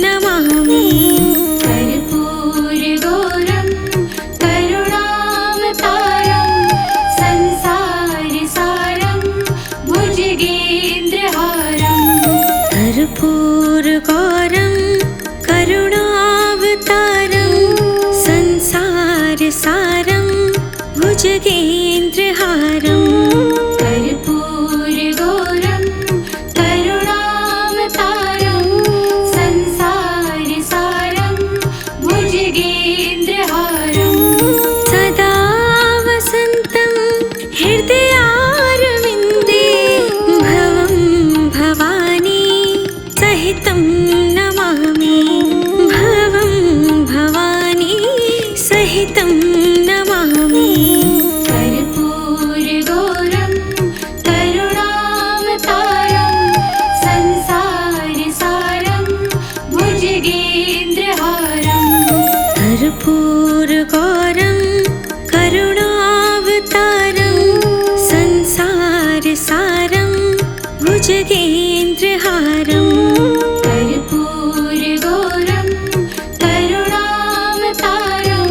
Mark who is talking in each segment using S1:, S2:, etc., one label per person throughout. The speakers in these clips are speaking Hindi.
S1: नमामि।
S2: कर्पूरगौरं करुणावतारं संसारसारं भुजगेन्द्रहारं।
S1: कर्पूरगौरं करुणावतारं संसारसारं भुजगेन्द्रहारं।
S2: कर्पूरगौरं करुणावतारं संसारसारं भुजगेन्द्रहारं।
S1: सदा वसन्तं हृदयारविन्दे भवं भवानी सहितं नमामि। भवं भवानी सहितं नमामि।
S2: कर्पूरगौरं करुणावतारं संसारसारं भुजगेन्द्रहारं।
S1: कर्पूरगौरं करुणावतारं संसारसारं भुजगेन्द्रहारं।
S2: कर्पूरगौरं करुणावतारं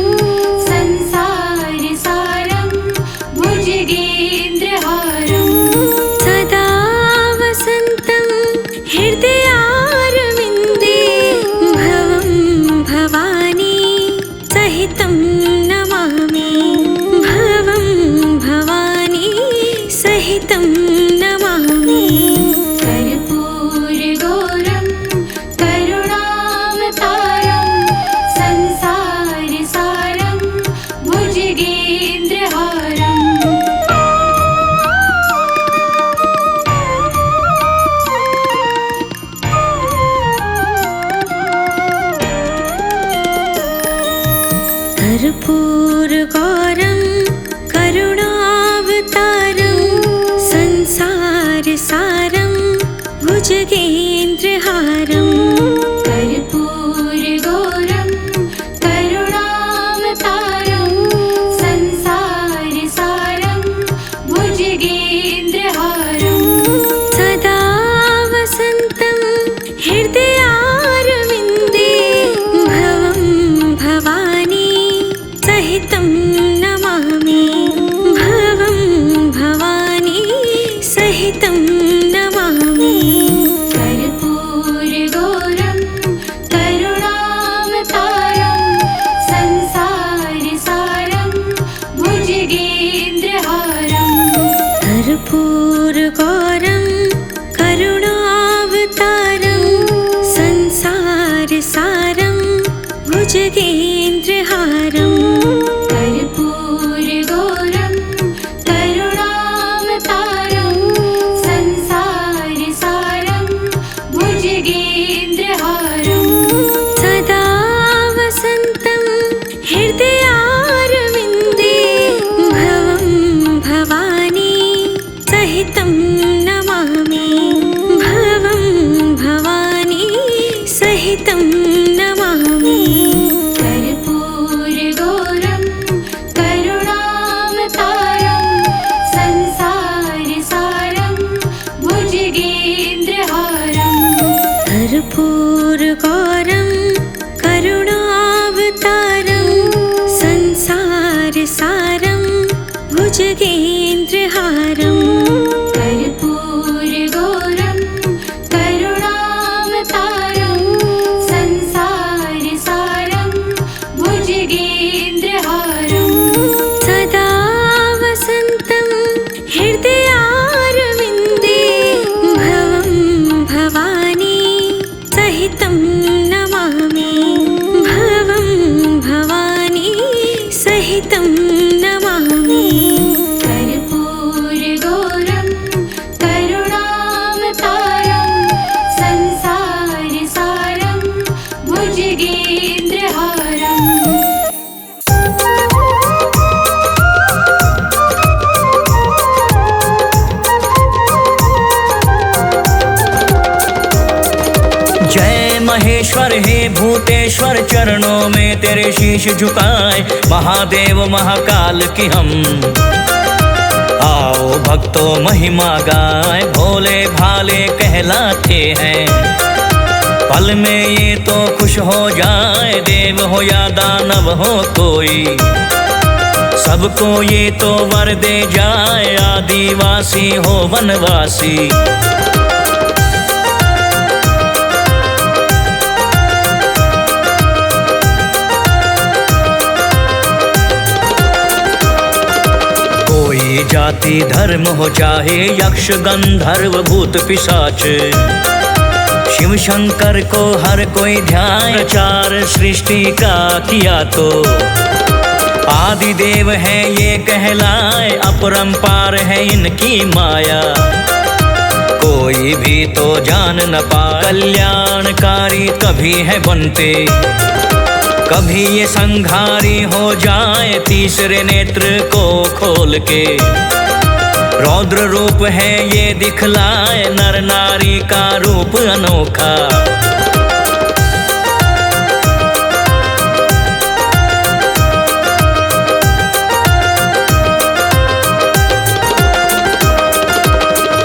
S2: संसारसारं भुजगेन्द्रहारं।
S1: सदा वसन्तं हृदयारविन्दे भवं भवानी सहितं नमामि। भवं भवानी सहितं नमामि।
S2: कर्पूरगौरं करुणावतारं संसारसारं भुजगेन्द्रहारं।
S1: कर्पूरगौरं करुणावतारं संसारसारं भुजगेन्द्रहारं।
S2: कर्पूरगौरं करुणावतारं संसारसारं भुजगेन्द्रहारं।
S1: सदा वसन्तं हृदयारविन्दे भवं भवानी सहितं नमामि। भवं भवानी सहितं नमामि।
S2: कर्पूरगौरं करुणावतारं संसारसारं भुजगेन्द्रहारं।
S1: कर्पूरगौरं करुणावतारं संसारसारं भुजगेन्द्रहारं।
S2: कर्पूरगौरं करुणावतारं संसारसारं भुजगेन्द्रहारं।
S1: सदा वसन्तं हृदयारविन्दे भवं भवानी सहितं नमामि। भवं भवानी सहितं नमामि।
S2: कर्पूरगौरं करुणावतारं संसारसारं भुजगेन्द्रहारं।
S1: कर्पूरगौरं करुणावतारं संसारसारं भुजगेन्द्रहारं।
S2: कर्पूरगौरं करुणावतारं संसारसारं भुजगेन्द्रहारं।
S1: सदा वसन्तं हृदयारविन्दे भवं भवानी सहितं नमामि। भवं भवानी सहितं नमामि।
S2: कर्पूरगौरं करुणावतारं संसारसारं भुजगेन्द्रहारं।
S3: जय महेश्वर हे भूतेश्वर, चरणों में तेरे शीश झुकाए, महादेव महाकाल की हम। आओ भक्तों महिमा गाए, भोले भाले कहलाते हैं। पल में ये तो खुश हो जाए, देव हो या दानव हो कोई, सबको ये तो वर दे जाए, आदिवासी हो वनवासी। कोई जाति धर्म हो चाहे यक्ष गंधर्व भूत पिशाच, शिव शंकर को हर कोई ध्यान, प्रचार सृष्टि का किया तो आदि देव है ये कहलाए, अपरंपार है इनकी माया, कोई भी तो जान न पाए, कल्याणकारी कभी है बनते, कभी ये संघारी हो जाए, तीसरे नेत्र को खोल के रौद्र रूप है ये दिखलाए, नर नारी का रूप अनोखा।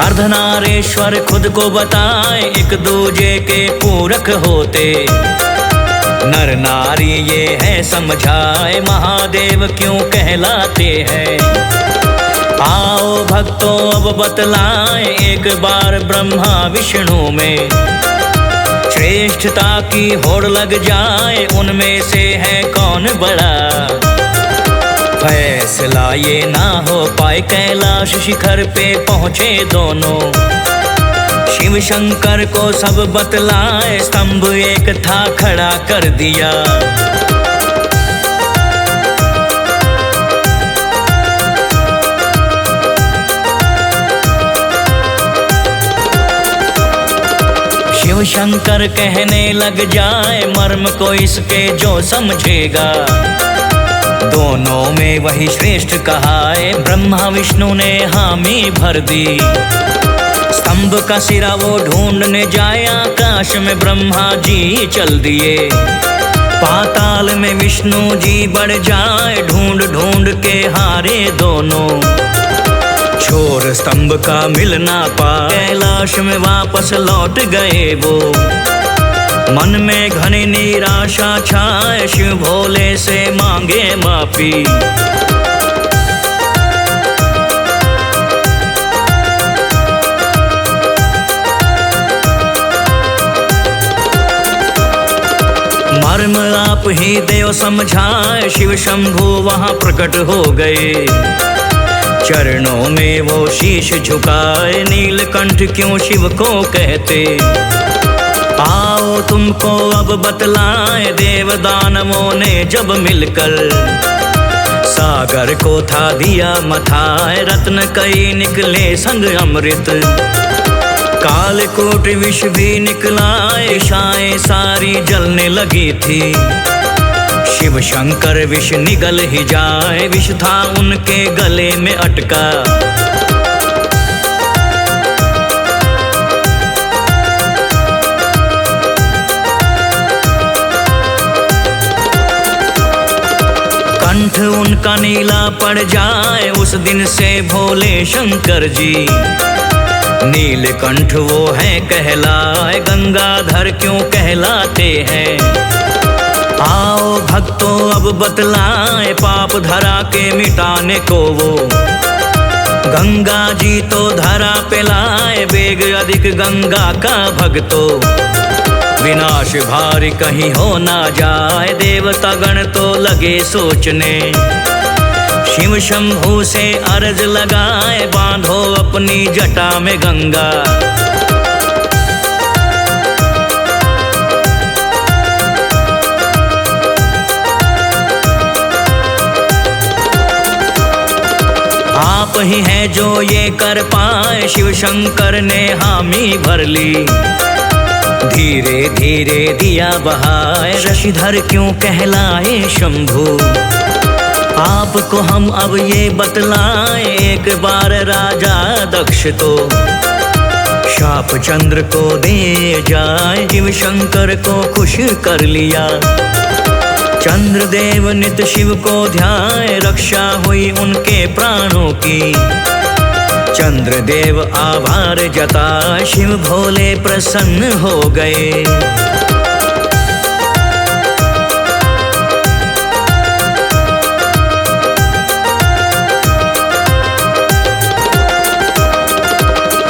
S3: अर्धनारेश्वर खुद को बताए, एक दूजे के पूरक होते, नर नारी ये है समझाए, महादेव क्यों कहलाते हैं। आओ भक्तों अब बतलाएं, एक बार ब्रह्मा विष्णु में श्रेष्ठता की होड़ लग जाए, उनमें से है कौन बड़ा, फैसला ये ना हो पाए, कैलाश शिखर पे पहुँचे दोनों, शिव शंकर को सब बतलाए, स्तंभ एक था खड़ा कर दिया, शिव शंकर कहने लग जाए, मर्म को इसके जो समझेगा, दोनों में वही श्रेष्ठ कहा है, ब्रह्मा विष्णु ने हामी भर दी, स्तंभ का सिरा वो ढूंढने जाए, आकाश में ब्रह्मा जी चल दिए, पाताल में विष्णु जी बढ़ जाए, ढूंढ ढूंढ के हारे दोनों, छोर स्तंभ का मिल ना पाए, कैलाश में वापस लौट गए वो, मन में घनी निराशा छाए, शिव भोले से मांगे माफी, मर्म आप ही देव समझाए, शिव शंभु वहां प्रकट हो गए, चरणों में वो शीश झुकाए, नीलकंठ क्यों शिव को कहते, आओ तुमको अब बतलाए, देव दानवों ने जब मिलकर सागर को था दिया मथाए, रत्न कई निकले संग अमृत, कालकूट विष भी निकलाए, दिशाएं सारी जलने लगी थी, शिव शंकर विष निगल ही जाए, विष था उनके गले में अटका, कंठ उनका नीला पड़ जाए, उस दिन से भोले शंकर जी नीलकंठ वो है कहलाए, गंगाधर क्यों कहलाते हैं, आओ भक्तों अब बतलाए, पाप धरा के मिटाने को वो, गंगा जी तो धरा पे लाए, वेग अधिक गंगा का भक्तों, विनाश भारी कहीं हो ना जाए, देवता गण तो लगे सोचने, शिव शंभु से अर्ज लगाए, बांधो अपनी जटा में गंगा, आप ही हैं जो ये कर पाए, शिव शंकर ने हामी भर ली, धीरे धीरे दिया बहाए, शशिधर क्यों कहलाए शंभु, आपको हम अब ये बतलाएं, एक बार राजा दक्ष तो शाप चंद्र को दे जाए, शिव शंकर को खुश कर लिया, चंद्रदेव नित शिव को ध्याए, रक्षा हुई उनके प्राणों की, चंद्रदेव आभार जता शिव भोले प्रसन्न हो गए।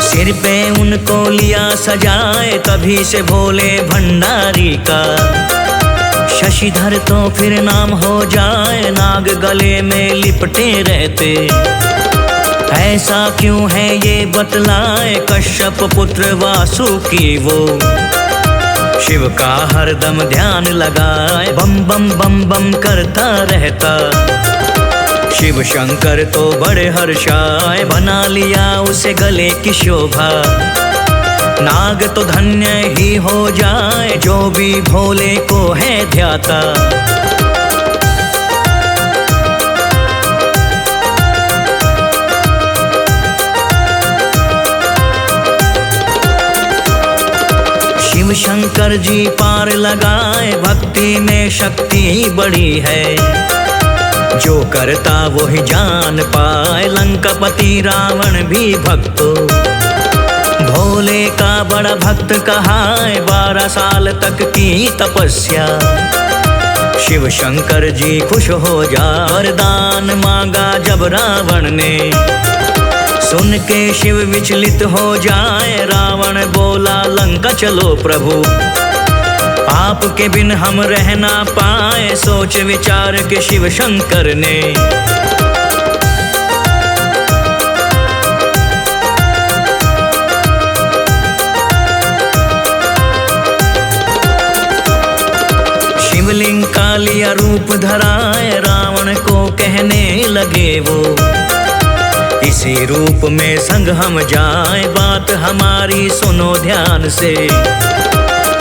S3: सिर पे उनको लिया सजाए तभी से भोले भंडारी का। शशिधर तो फिर नाम हो जाए, नाग गले में लिपटे रहते। ऐसा क्यों है ये बतलाए कश्यप पुत्र वासुकी वो। शिव का हरदम ध्यान लगाए बम बम बम बम करता रहता। शिव शंकर तो बड़े हर्षाए बना लिया उसे गले की शोभा। नाग तो धन्य ही हो जाए जो भी भोले को है ध्याता। शिव शंकर जी पार लगाए, भक्ति में शक्ति बड़ी है। जो करता वो ही जान पाए, लंकापति रावण भी भक्तो। भोले का बड़ा भक्त कहाए, 12 साल तक की तपस्या। शिव शंकर जी खुश हो जा, वरदान मांगा जब रावण ने। सुन के शिव विचलित हो जाए, रावण बोला लंका चलो प्रभु। आपके बिन हम रह ना पाए, सोच विचार के शिव शंकर ने। शिवलिंग का लिया रूप धराए, रावण को कहने लगे वो। इसी रूप में संग हम जाए, बात हमारी सुनो ध्यान से।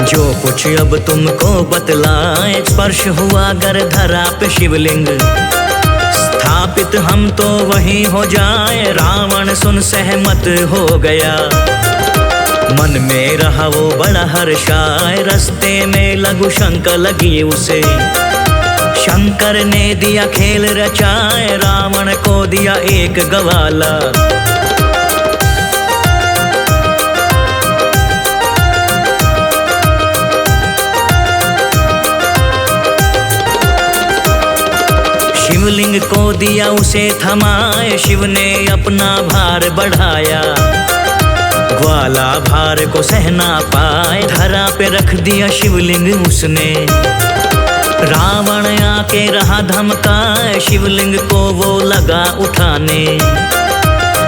S3: जो कुछ अब तुमको बतलाए, स्पर्श हुआ गर धरा पे शिवलिंग। स्थापित हम तो वही हो जाए, रावण सुन सहमत हो गया। मन में रहा वो बड़ा हर्षाए, रास्ते में लघु शंक लगी उसे। शंकर ने दिया खेल रचाए, रावण को दिया एक गवाला। शिवलिंग को दिया उसे थमाए, शिव ने अपना भार बढ़ाया। ग्वाला भार को सहना पाए, धरा पे रख दिया शिवलिंग उसने। रावण आके रहा धमकाए, शिवलिंग को वो लगा उठाने।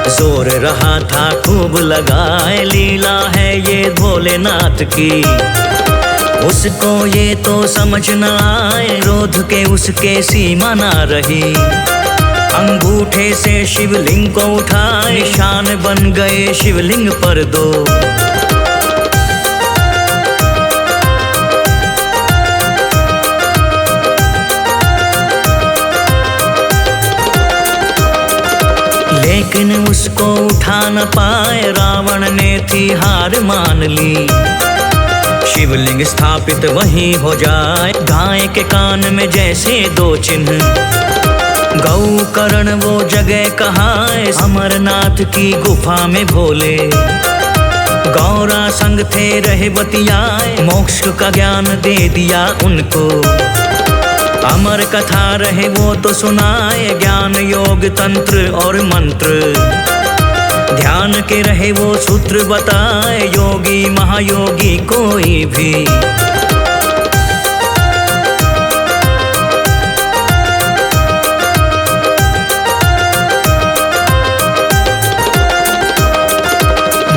S3: जोर रहा था खूब लगाए, लीला है ये भोलेनाथ की। उसको ये तो समझ न आए, क्रोध के उसके सीमा ना रही। अंगूठे से शिवलिंग को उठाए, निशान बन गए शिवलिंग पर दो। लेकिन उसको उठा न पाए, रावण ने थी हार मान ली। शिवलिंग स्थापित वहीं हो जाए, गाय के कान में जैसे 2 चिन्ह। गौ करण वो जगह कहाए, अमरनाथ की गुफा में भोले। गौरा संग थे रहे बतियाए, मोक्ष का ज्ञान दे दिया उनको। अमर कथा रहे वो तो सुनाए, ज्ञान योग तंत्र और मंत्र। ध्यान के रहे वो सूत्र बताए, योगी महायोगी कोई भी।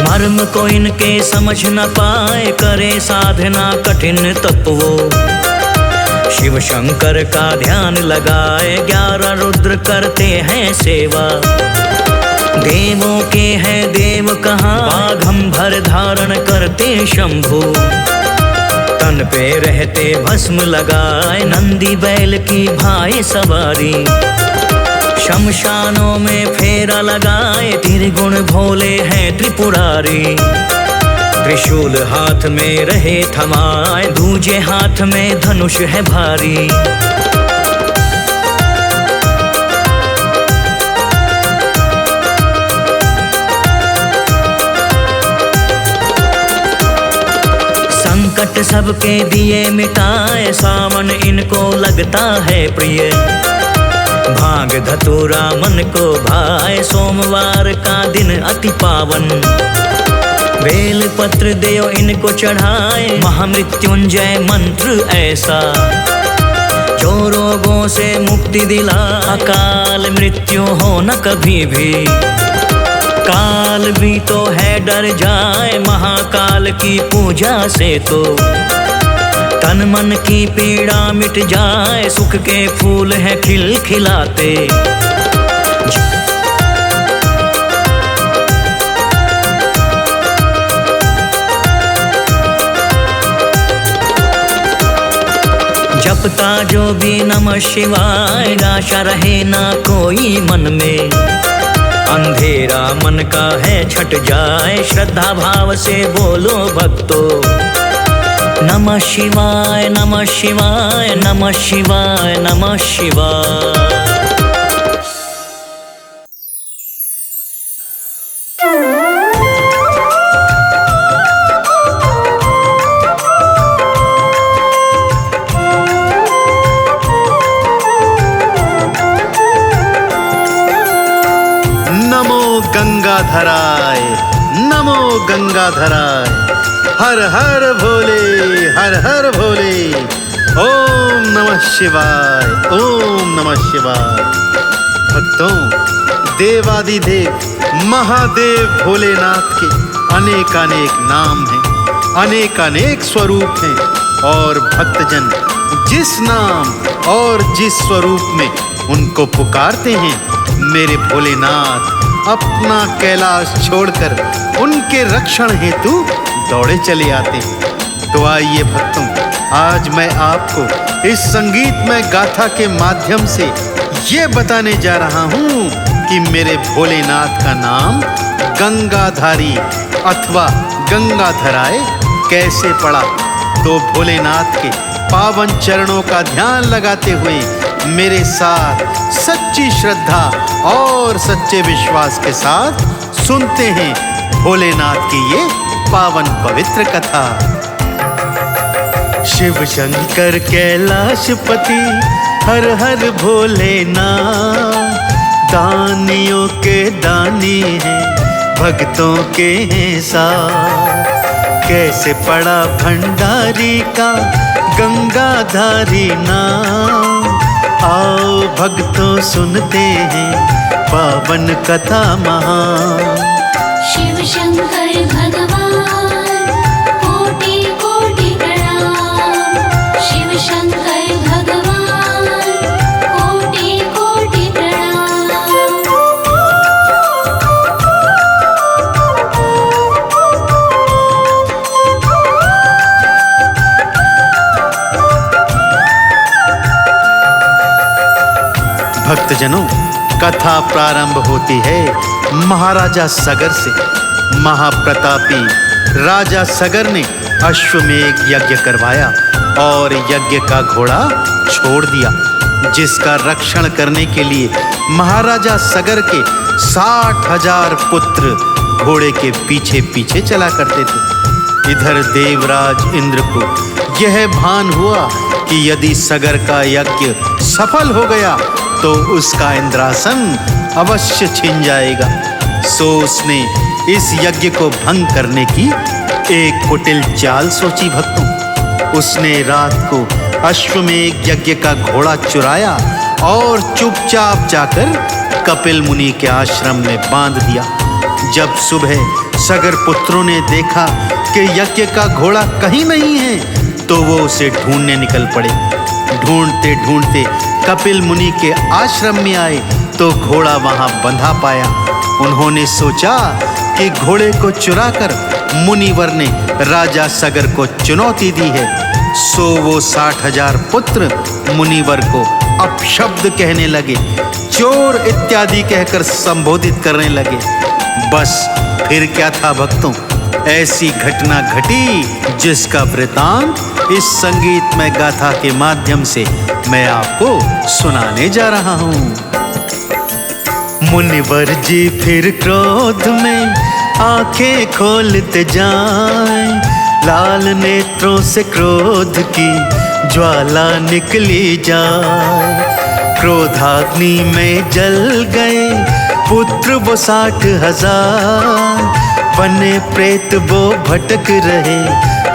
S3: मर्म को इनके समझ न पाए, करे साधना कठिन तप वो। शिव शंकर का ध्यान लगाए, 11 रुद्र करते हैं सेवा। देवों के हैं देव कहाँ, बाघंबर धारण करते शंभु। तन पे रहते भस्म लगाए, नंदी बैल की भाई सवारी। शमशानों में फेरा लगाए, त्रिगुण भोले हैं त्रिपुरारी। त्रिशूल हाथ में रहे थमाए, दूजे हाथ में धनुष है भारी। संकट सबके दिए मिटाए, सावन इनको लगता है प्रिय। भांग धतूरा मन को भाए, सोमवार का दिन अति पावन। बेल पत्र देव इनको चढ़ाए, महामृत्युंजय मंत्र ऐसा जो रोगों से मुक्ति दिला। अकाल मृत्यु हो न कभी भी, काल भी तो है डर जाए। महाकाल की पूजा से तो तन मन की पीड़ा मिट जाए, सुख के फूल हैं खिलखिलाते। जपता जो भी नमः शिवाय, आशा रहे ना कोई मन में। अंधेरा मन का है छट जाए, श्रद्धा भाव से बोलो भक्तों। नमः शिवाय नमः शिवाय नमः शिवाय नमः शिवाय।
S4: गंगाधराय नमो गंगाधराय। हर हर भोले हर हर भोले। ओम नमः शिवाय ओम नमः शिवाय। भक्तों, देवादिदेव महादेव भोलेनाथ के अनेकानेक नाम हैं, अनेकानेक स्वरूप हैं। और भक्तजन जिस नाम और जिस स्वरूप में उनको पुकारते हैं, मेरे भोलेनाथ अपना कैलाश छोड़कर उनके रक्षण हेतु दौड़े चले आते हैं। तो आइए भक्तों, आज मैं आपको इस संगीतमय गाथा के माध्यम से ये बताने जा रहा हूँ कि मेरे भोलेनाथ का नाम गंगाधारी अथवा गंगाधराय कैसे पड़ा। तो भोलेनाथ के पावन चरणों का ध्यान लगाते हुए मेरे साथ सच्ची श्रद्धा और सच्चे विश्वास के साथ सुनते हैं भोलेनाथ की ये पावन पवित्र कथा। शिव शंकर कैलाशपति हर हर भोलेनाथ, दानियों के दानी हैं भक्तों के हैं साथ। कैसे पड़ा भंडारी का गंगाधारी नाम, आओ भक्तों सुनते हैं पावन कथा महान।
S2: शिव शंकर भगवान कोटि कोटि प्रणाम। शिव शंकर भगवान कोटि कोटि प्रणाम।
S4: भक्तजनों, कथा प्रारंभ होती है महाराजा सगर से। महाप्रतापी राजा सगर ने अश्वमेध यज्ञ करवाया और यज्ञ का घोड़ा छोड़ दिया, जिसका रक्षण करने के लिए महाराजा सगर के 60,000 पुत्र घोड़े के पीछे पीछे चला करते थे। इधर देवराज इंद्र को यह भान हुआ कि यदि सगर का यज्ञ सफल हो गया तो उसका इंद्रासन अवश्य छिन जाएगा। सो उसने इस यज्ञ को भंग करने की एक कुटिल चाल सोची। भक्तों, उसने रात को अश्वमेध यज्ञ का घोड़ा चुराया और चुपचाप जाकर कपिल मुनि के आश्रम में बांध दिया। जब सुबह सगर पुत्रों ने देखा कि यज्ञ का घोड़ा कहीं नहीं है, तो वो उसे ढूंढने निकल पड़े। ढूंढते ढूंढते कपिल मुनि के आश्रम में आए तो घोड़ा वहां बंधा पाया। उन्होंने सोचा कि घोड़े को चुराकर मुनिवर ने राजा सगर को चुनौती दी है। सो वो 60,000 पुत्र मुनिवर को अपशब्द कहने लगे, चोर इत्यादि कहकर संबोधित करने लगे। बस फिर क्या था भक्तों, ऐसी घटना घटी जिसका वृतांत इस संगीतमय गाथा के माध्यम से मैं आपको सुनाने जा रहा हूँ। मुनिवर जी फिर क्रोध में आंखें खोलते जाएं, लाल नेत्रों से क्रोध की ज्वाला निकली जाए। क्रोधाग्नि में जल गए पुत्र वो 60,000। बने प्रेत वो भटक रहे,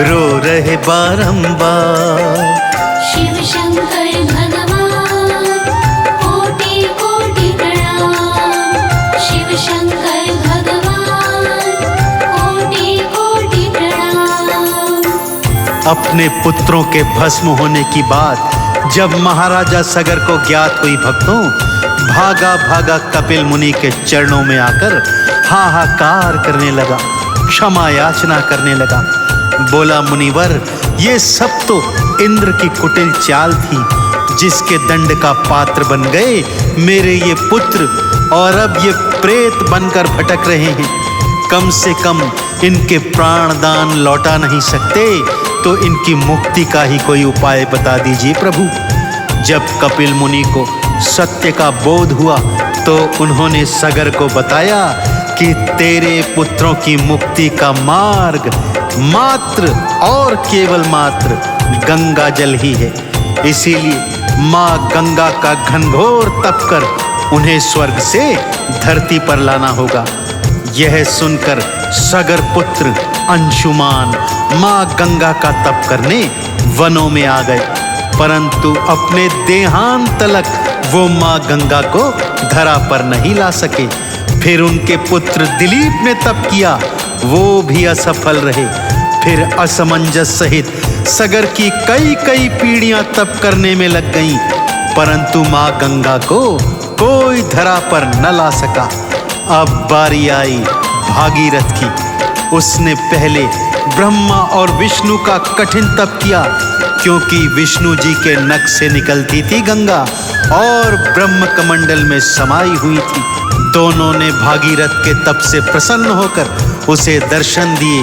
S4: रो रहे बारंबार।
S2: शिव शंकर भगवान कोटि कोटि प्रणाम। शिव शंकर भगवान कोटि कोटि प्रणाम।
S4: अपने पुत्रों के भस्म होने की बात जब महाराजा सगर को ज्ञात हुई भक्तों, भागा भागा कपिल मुनि के चरणों में आकर हाहाकार करने लगा, क्षमा याचना करने लगा। बोला, मुनिवर, ये सब तो इंद्र की कुटिल चाल थी, जिसके दंड का पात्र बन गए मेरे ये पुत्र, और अब ये प्रेत बनकर भटक रहे हैं। कम से कम इनके प्राण दान लौटा नहीं सकते, तो इनकी मुक्ति का ही कोई उपाय बता दीजिए प्रभु। जब कपिल मुनि को सत्य का बोध हुआ तो उन्होंने सगर को बताया कि तेरे पुत्रों की मुक्ति का मार्ग मात्र और केवल मात्र गंगा जल ही है। इसीलिए माँ गंगा का घनघोर तप कर उन्हें स्वर्ग से धरती पर लाना होगा। यह सुनकर सगर पुत्र अंशुमान माँ गंगा का तप करने वनों में आ गए, परंतु अपने देहांत तलक वो माँ गंगा को धरा पर नहीं ला सके। फिर उनके पुत्र दिलीप ने तप किया, वो भी असफल रहे। फिर असमंजस सहित सगर की कई कई पीढ़ियां तप करने में लग गईं, परंतु माँ गंगा को कोई धरा पर न ला सका। अब बारी आई भागीरथ की। उसने पहले ब्रह्मा और विष्णु का कठिन तप किया, क्योंकि विष्णु जी के नख से निकलती थी गंगा और ब्रह्म कमंडल में समाई हुई थी। दोनों ने भागीरथ के तप से प्रसन्न होकर उसे दर्शन दिए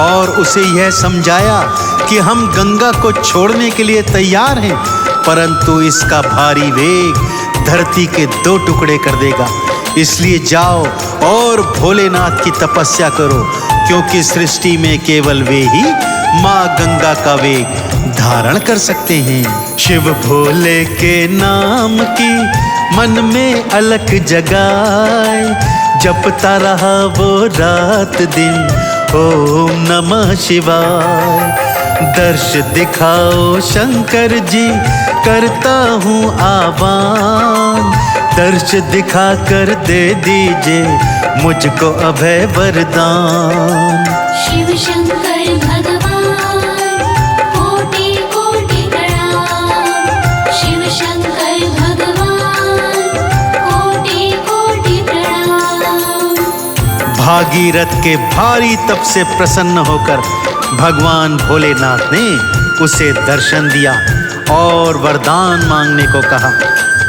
S4: और उसे यह समझाया कि हम गंगा को छोड़ने के लिए तैयार हैं, परंतु इसका भारी वेग धरती के 2 टुकड़े कर देगा। इसलिए जाओ और भोलेनाथ की तपस्या करो, क्योंकि सृष्टि में केवल वे ही माँ गंगा का वेग धारण कर सकते हैं। शिव भोले के नाम की मन में अलख जगाए, जपता रहा वो रात दिन ओम नमः शिवाय। दर्श दिखाओ शंकर जी, करता हूँ आह्वान। दर्श दिखा कर दे दीजिए मुझको अभय वरदान।
S2: शिव शंकर भगवान कोटि कोटि प्रणाम। शिव शंकर भगवान कोटि कोटि प्रणाम।
S4: भागीरथ के भारी तप से प्रसन्न होकर भगवान भोलेनाथ ने उसे दर्शन दिया और वरदान मांगने को कहा।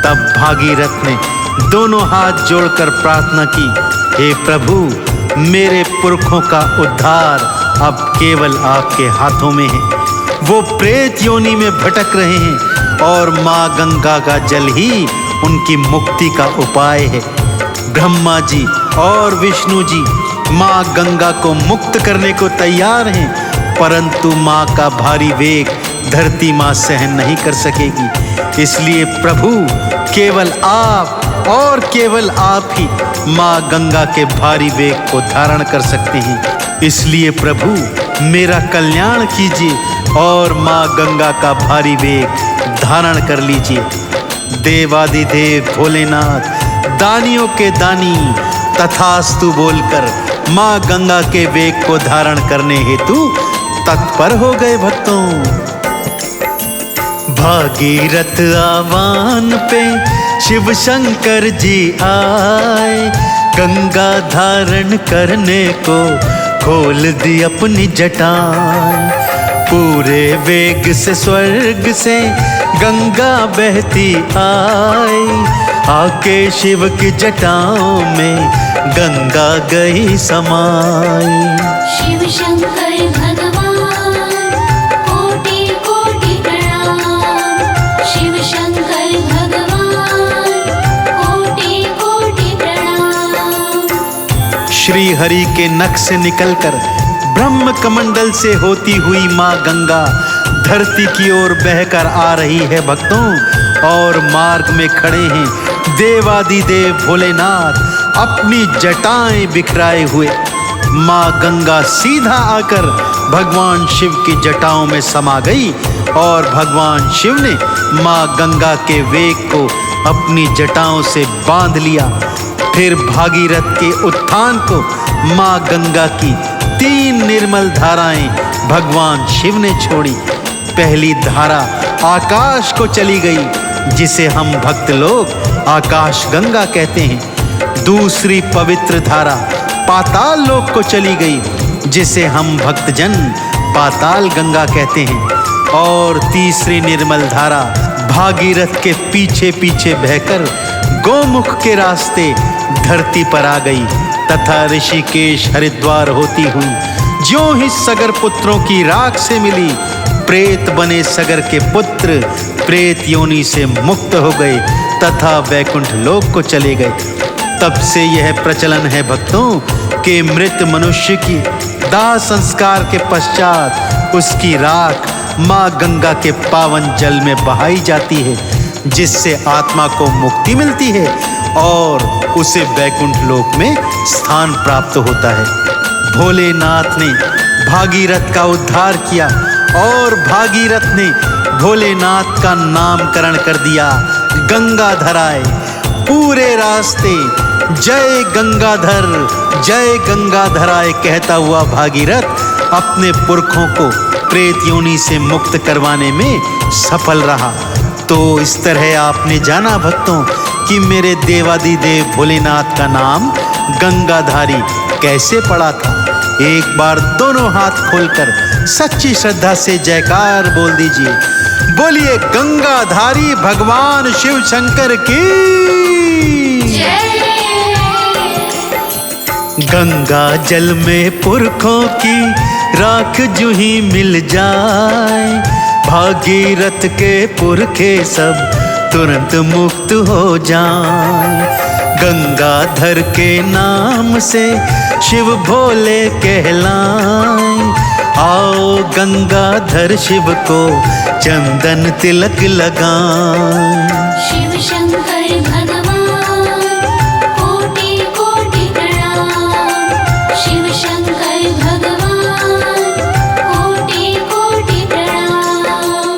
S4: तब भागीरथ ने दोनों हाथ जोड़कर प्रार्थना की, हे प्रभु, मेरे पुरखों का उद्धार अब केवल आपके हाथों में है। वो प्रेत योनि में भटक रहे हैं और माँ गंगा का जल ही उनकी मुक्ति का उपाय है। ब्रह्मा जी और विष्णु जी माँ गंगा को मुक्त करने को तैयार हैं, परंतु माँ का भारी वेग धरती माँ सहन नहीं कर सकेगी। इसलिए प्रभु, केवल आप और केवल आप ही माँ गंगा के भारी वेग को धारण कर सकते हैं। इसलिए प्रभु, मेरा कल्याण कीजिए और माँ गंगा का भारी वेग धारण कर लीजिए। देवादिदेव भोलेनाथ दानियों के दानी तथास्तु बोलकर माँ गंगा के वेग को धारण करने हेतु तत्पर हो गए भक्तों। भागीरथ आह्वान पे शिव शंकर जी आए, गंगा धारण करने को खोल दी अपनी जटाएं। पूरे वेग से स्वर्ग से गंगा बहती आई, आके शिव की जटाओं में गंगा गई समाई।
S2: शिव शंकर भगवान कोटि कोटि प्रणाम। शिव शंकर भगवान कोटि कोटि प्रणाम।
S4: श्री हरि के नख से निकलकर ब्रह्म कमंडल से होती हुई माँ गंगा धरती की ओर बहकर आ रही है भक्तों। और मार्ग में खड़े हैं देवादिदेव भोलेनाथ अपनी जटाएं बिखराए हुए। माँ गंगा सीधा आकर भगवान शिव की जटाओं में समा गई और भगवान शिव ने माँ गंगा के वेग को अपनी जटाओं से बांध लिया। फिर भागीरथ के उत्थान को माँ गंगा की 3 निर्मल धाराएं भगवान शिव ने छोड़ी। पहली धारा आकाश को चली गई, जिसे हम भक्त लोग आकाश गंगा कहते हैं। दूसरी पवित्र धारा पाताल लोक को चली गई, जिसे हम भक्तजन पाताल गंगा कहते हैं। और तीसरी निर्मल धारा भागीरथ के पीछे पीछे बहकर गोमुख के रास्ते धरती पर आ गई तथा ऋषिकेश हरिद्वार होती हुई ज्यों ही सगर पुत्रों की राख से मिली, प्रेत बने सगर के पुत्र प्रेत योनि से मुक्त हो गए तथा वैकुंठ लोक को चले गए। तब से यह प्रचलन है भक्तों कि मृत मनुष्य की दाह संस्कार के पश्चात उसकी राख माँ गंगा के पावन जल में बहाई जाती है, जिससे आत्मा को मुक्ति मिलती है और उसे वैकुंठ लोक में स्थान प्राप्त होता है। भोलेनाथ ने भागीरथ का उद्धार किया और भागीरथ ने भोलेनाथ का नामकरण कर दिया गंगाधराय। पूरे रास्ते जय गंगाधराय कहता हुआ भागीरथ अपने पुरखों को प्रेत योनि से मुक्त करवाने में सफल रहा। तो इस तरह आपने जाना भक्तों कि मेरे देवादिदेव भोलेनाथ का नाम गंगाधारी कैसे पड़ा था। एक बार दोनों हाथ खोलकर सच्ची श्रद्धा से जयकार बोल दीजिए। बोलिए गंगाधारी भगवान शिव शंकर की
S2: जय।
S4: गंगा जल में पुरखों की राख जूही मिल जाए, भागीरथ के पुरखे सब तुरंत मुक्त हो जाए। गंगाधर के नाम से शिव भोले कहलाए, आओ गंगाधर शिव को चंदन तिलक लगाए।
S2: शिव शंकर भगवान कोटि कोटि प्रणाम। शिव शंकर भगवान कोटि कोटि प्रणाम।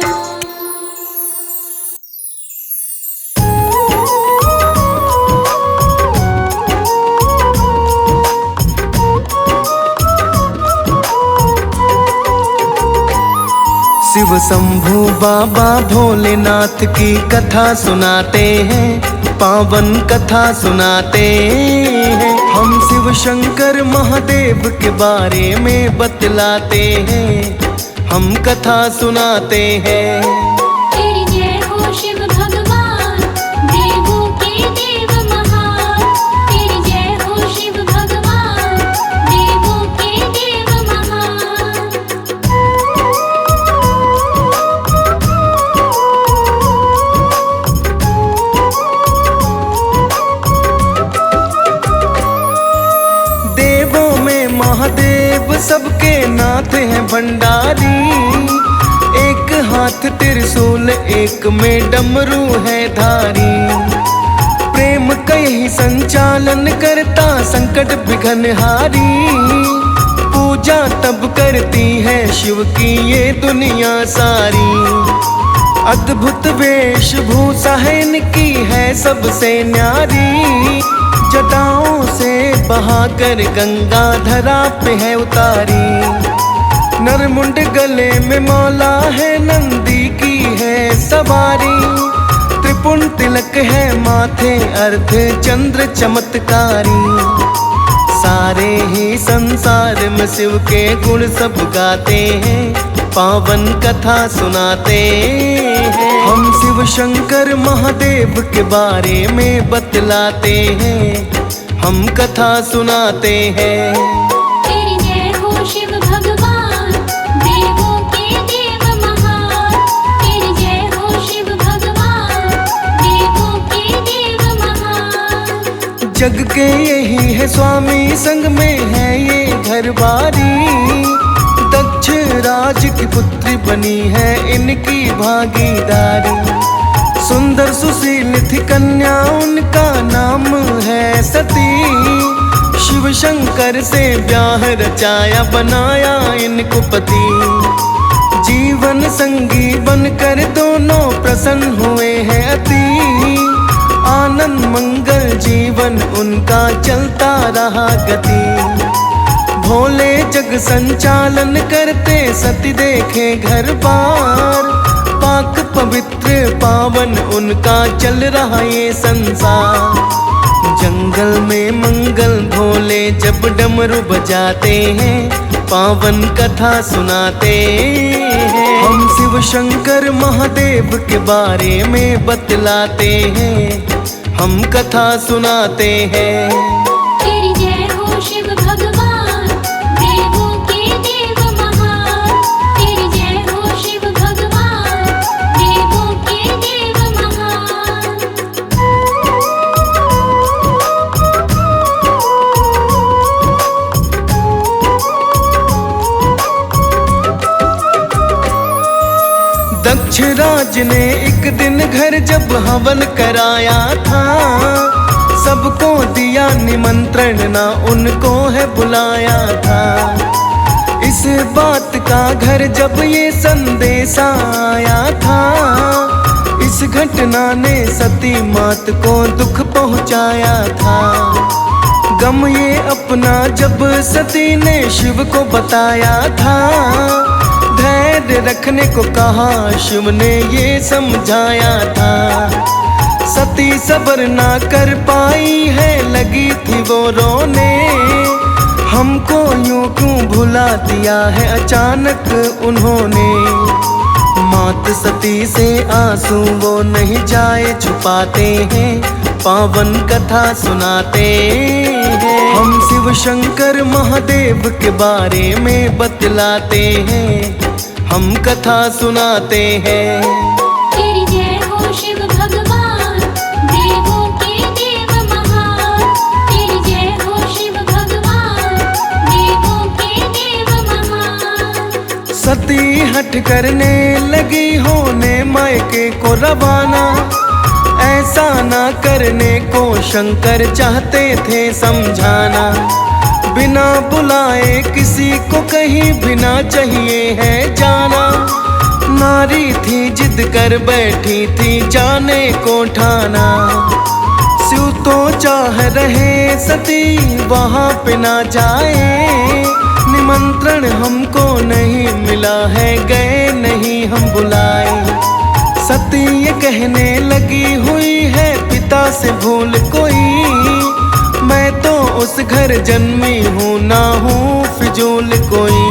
S5: शिव शंभू बाबा भोलेनाथ की कथा सुनाते हैं, पावन कथा सुनाते हैं। हम शिव शंकर महादेव के बारे में बतलाते हैं, हम कथा सुनाते हैं।
S2: तेरी जय हो शिव भगवान, देवों के देव महान। तेरी जय हो शिव भगवान, देवों के देव महान।
S5: देवों में महादेव सबके नाथ हैं भंडारी। एक हाथ त्रिशूल एक में डमरू है धारी। प्रेम का यही संचालन करता संकट विघ्नहारी। पूजा तब करती है शिव की ये दुनिया सारी। अद्भुत वेशभूषा है इनकी है सबसे न्यारी। जटाओं से बहाकर गंगा धरा पे है उतारी। नरमुंड गले में मौला है, नंदी की है सवारी। त्रिपुण तिलक है माथे, अर्ध चंद्र चमत्कारी। सारे ही संसार में शिव के गुण सब गाते हैं, पावन कथा सुनाते हैं। हम शिव शंकर महादेव के बारे में बतलाते हैं, हम कथा सुनाते हैं।
S2: तेरी जय हो शिव भगवान, देवों के देव महान। तेरी जय हो शिव भगवान, देवों के देव महान।
S5: जग के यही है स्वामी, संग में है ये घर बारी। दक्ष राज की पुत्री बनी है इनकी भागीदारी। सुंदर सुशील थी कन्या, उनका नाम है सती। शिव शंकर से ब्याह रचाया, बनाया इनको पति। जीवन संगी बनकर दोनों प्रसन्न हुए हैं अति। आनंद मंगल जीवन उनका चलता रहा गति। भोले जग संचालन करते सती देखे घर बार। पाक पवित्र पावन उनका चल रहा ये संसार। जंगल में मंगल भोले जब डमरू बजाते हैं, पावन कथा सुनाते हैं। हम शिव शंकर महादेव के बारे में बतलाते हैं, हम कथा सुनाते हैं।
S2: तेरी जय हो शिव भगवान, देवों के देव महान। तेरी जय हो शिव भगवान, देवों के देव महान।
S5: दक्ष राज ने एक दिन घर जब हवन कराया था। सबको दिया निमंत्रण, ना उनको है बुलाया था। इस बात का घर जब ये संदेश आया था, इस घटना ने सती मात को दुख पहुंचाया था। गम ये अपना जब सती ने शिव को बताया था, धैर्य रखने को कहा शिव ने ये समझाया था। सती सबर ना कर पाई है, लगी थी वो रोने। हमको यूं क्यों भुला दिया है अचानक उन्होंने। मात सती से आंसू वो नहीं जाए छुपाते हैं, पावन कथा सुनाते हैं। हम शिव शंकर महादेव के बारे में बतलाते हैं, हम कथा सुनाते हैं।
S2: तेरी जय हो शिव भगवान, देवों के देव महान। तेरी जय हो शिव भगवान, देवों के देव महान।
S5: सती हठ करने लगी, होने मायके को रवाना। ऐसा ना करने को शंकर चाहते थे समझाना। बिना बुलाए किसी को कहीं भी ना चाहिए है जाना। नारी थी जिद कर बैठी थी जाने को ठाना। शिव तो चाह रहे सती वहाँ पे ना जाए। निमंत्रण हमको नहीं मिला है, गए नहीं हम बुलाए। सती ये कहने लगी हुई है पिता से भूल कोई। मैं तो उस घर जन्मी हूँ, ना हूँ फिजूल कोई।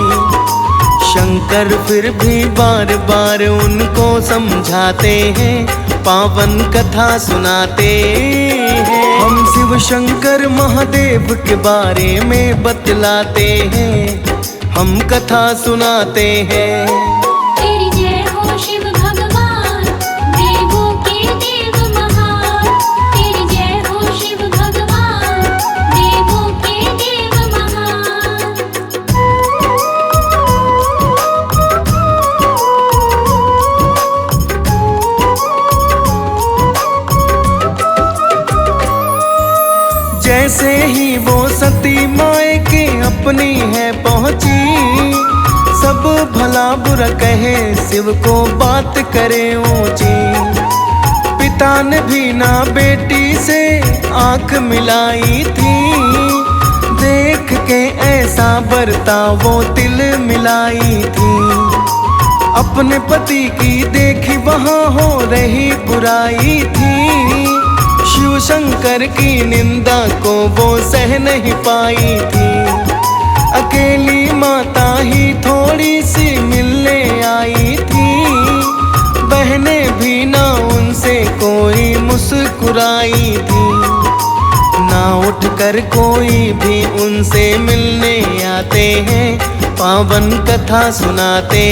S5: शंकर फिर भी बार बार उनको समझाते हैं, पावन कथा सुनाते हैं। हम शिव शंकर महादेव के बारे में बतलाते हैं, हम कथा सुनाते हैं।
S2: तेरी जय हो शिव भगवान, देवों के देव महान। तेरी जय हो शिव भगवान, देवों के देव महान।
S5: जैसे ही वो सती माए के अपनी है पहुंची। सब भला बुरा कहे शिव को बात करे ऊंची। पिता ने भी ना बेटी से आंख मिलाई थी। देख के ऐसा बर्ताव वो तिल मिलाई थी। अपने पति की देखी वहाँ हो रही बुराई थी। शिव शंकर की निंदा को वो सह नहीं पाई थी। अकेली माता ही थोड़ी सी मिलने आई थी। बहने भी ना उनसे कोई मुस्कुराई थी। ना उठकर कोई भी उनसे मिलने आते हैं, पावन कथा सुनाते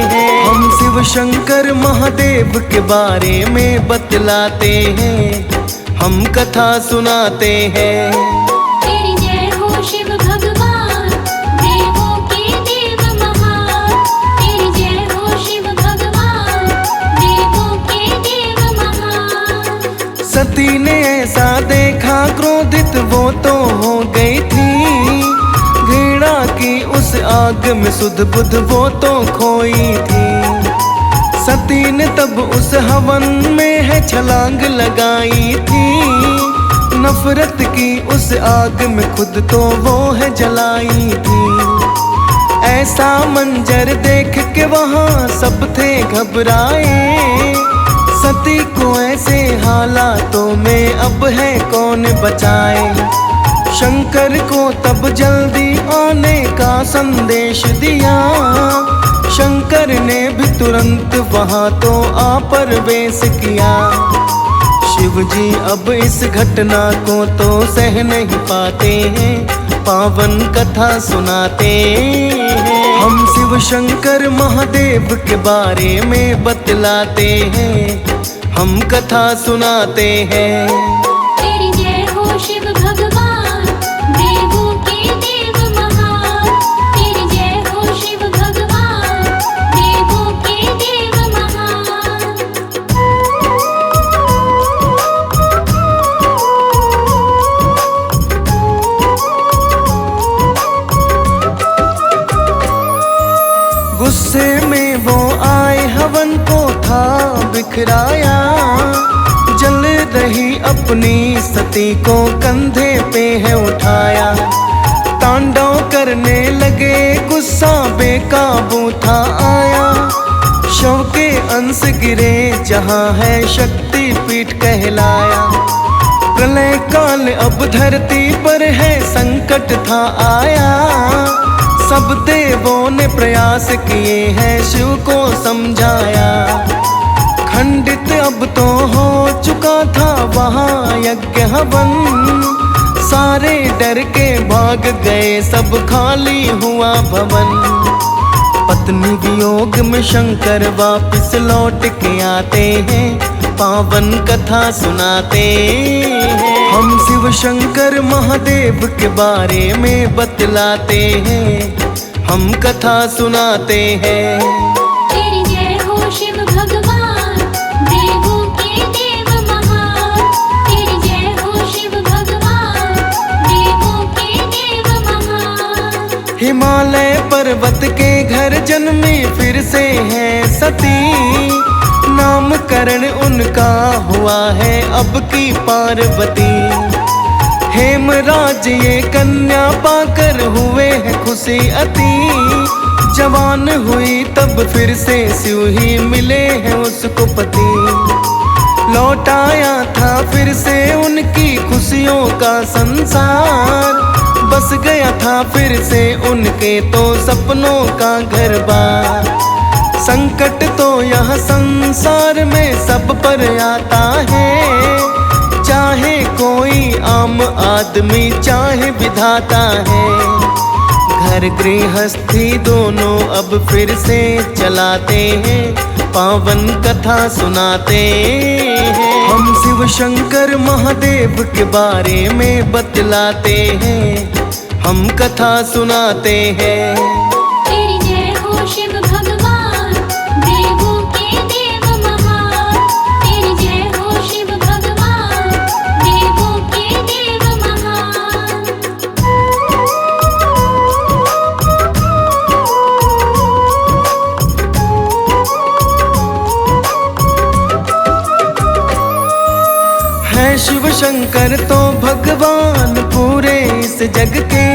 S5: हैं। हम शिव शंकर महादेव के बारे में बतलाते हैं, हम कथा सुनाते हैं।
S2: तेरी जय हो शिव भगवान, देवों के देव महान। तेरी जय हो शिव भगवान, देवों के देव महान।
S5: सती ने ऐसा देखा क्रोधित वो तो हो गई थी, घृणा की उस आग में सुध बुध वो तो खोई थी। सती ने तब उस हवन में है छलांग लगाई थी, नफरत की उस आग में खुद तो वो है जलाई थी। ऐसा मंजर देख के वहाँ सब थे घबराए, सती को ऐसे हालातों में अब है कौन बचाए। शंकर को तब जल्दी आने का संदेश दिया, शंकर ने भी तुरंत वहाँ तो आ प्रवेश किया। शिव जी अब इस घटना को तो सह नहीं पाते हैं, पावन कथा सुनाते हैं। हम शिव शंकर महादेव के बारे में बतलाते हैं, हम कथा सुनाते हैं।
S2: तेरी जय हो शिव भगवान, देवों के देव महान। तेरी जय हो शिव भगवान, देवों के देव महान।
S5: गुस्से में वो आए हवन को था बिखराया, जल रही अपनी सती को कंधे पे है उठाया। तांडव करने लगे गुस्सा बेकाबू था आया, शव के अंश गिरे जहाँ है शक्ति पीठ कहलाया। प्रलय काल अब धरती पर है संकट था आया, सब देवों ने प्रयास किए हैं शिव को समझाया। खंडित अब तो हो चुका था वहाँ यज्ञ हवन, सारे डर के भाग गए सब खाली हुआ भवन। पत्नी वियोग में शंकर वापस लौट के आते हैं, पावन कथा सुनाते हैं। हम शिव शंकर महादेव के बारे में बतलाते हैं, हम कथा सुनाते हैं।
S2: तेरी जय हो शिव भगवान, देवों के देव महान। तेरी जय हो शिव भगवान, देवों के देव महान।
S5: हिमालय पर्वत के घर जन्मी फिर से है सती, नामकरण उनका हुआ है अब की पार्वती। हेमराज ये कन्या पाकर हुए हैं खुशी अति, जवान हुई तब फिर से शिव ही मिले हैं उसको पति। लौटाया था फिर से उनकी खुशियों का संसार, बस गया था फिर से उनके तो सपनों का घर बार। संकट तो यह संसार में सब पर आता है, चाहे कोई आम आदमी चाहे विधाता है। घर गृहस्थी दोनों अब फिर से चलाते हैं, पावन कथा सुनाते हैं। हम शिव शंकर महादेव के बारे में बतलाते हैं, हम कथा सुनाते हैं।
S2: तेरी जय हो शिव भगवान, देवों के देव महान। तेरी जय हो शिव भगवान, देवों के देव महान।
S5: है शिव शंकर तो भगवान पूरे इस जग के,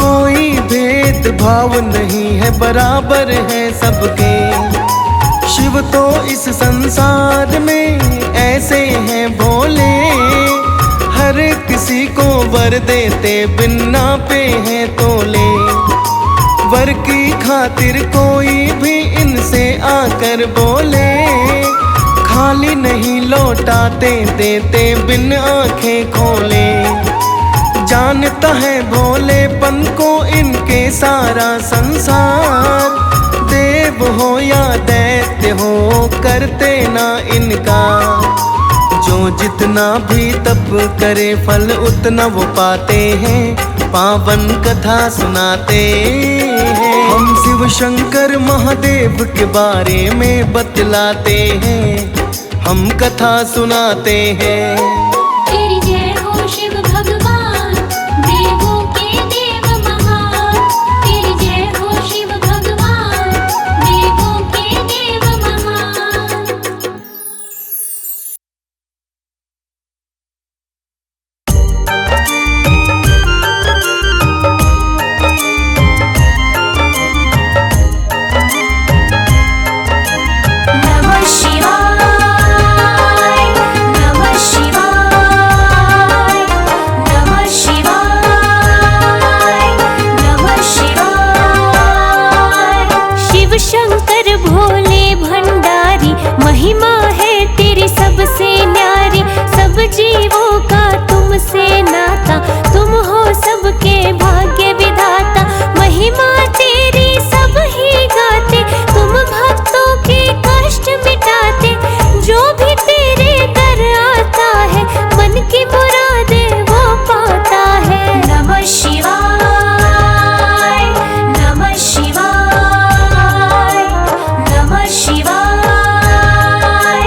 S5: कोई भेद भाव नहीं है बराबर है सबके। शिव तो इस संसार में ऐसे हैं भोले, हर किसी को वर देते बिन नापे हैं तोले। वर की खातिर कोई भी इनसे आकर बोले, खाली नहीं लौटाते देते बिन आंखें खोले। जानता है भोलेपन को इनके सारा संसार, देव हो या दैत्य हो करते ना इनका। जो जितना भी तप करे फल उतना वो पाते हैं, पावन कथा सुनाते हैं। हम शिव शंकर महादेव के बारे में बतलाते हैं, हम कथा सुनाते हैं।
S2: तेरी जय हो शिव भगवान, देवों के देव महान। तेरी जय हो शिव भगवान, देवों के देव महान। नमः शिवाय, नमः शिवाय, नमः शिवाय, नमः शिवाय। शिव शंकर भोले भंडारी, महिमा है तेरी सबसे न्यारी। सब जीवों का तुमसे नाता, तुम हो सबके भाग्य विधाता। महिमा तेरी सब ही गाते, तुम भक्तों के कष्ट मिटाते। जो भी तेरे दर आता है, मन की मुरादें वो पाता है। नमः शिवाय, नमः शिवाय, नमः शिवाय,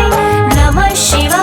S2: नमः शिवाय।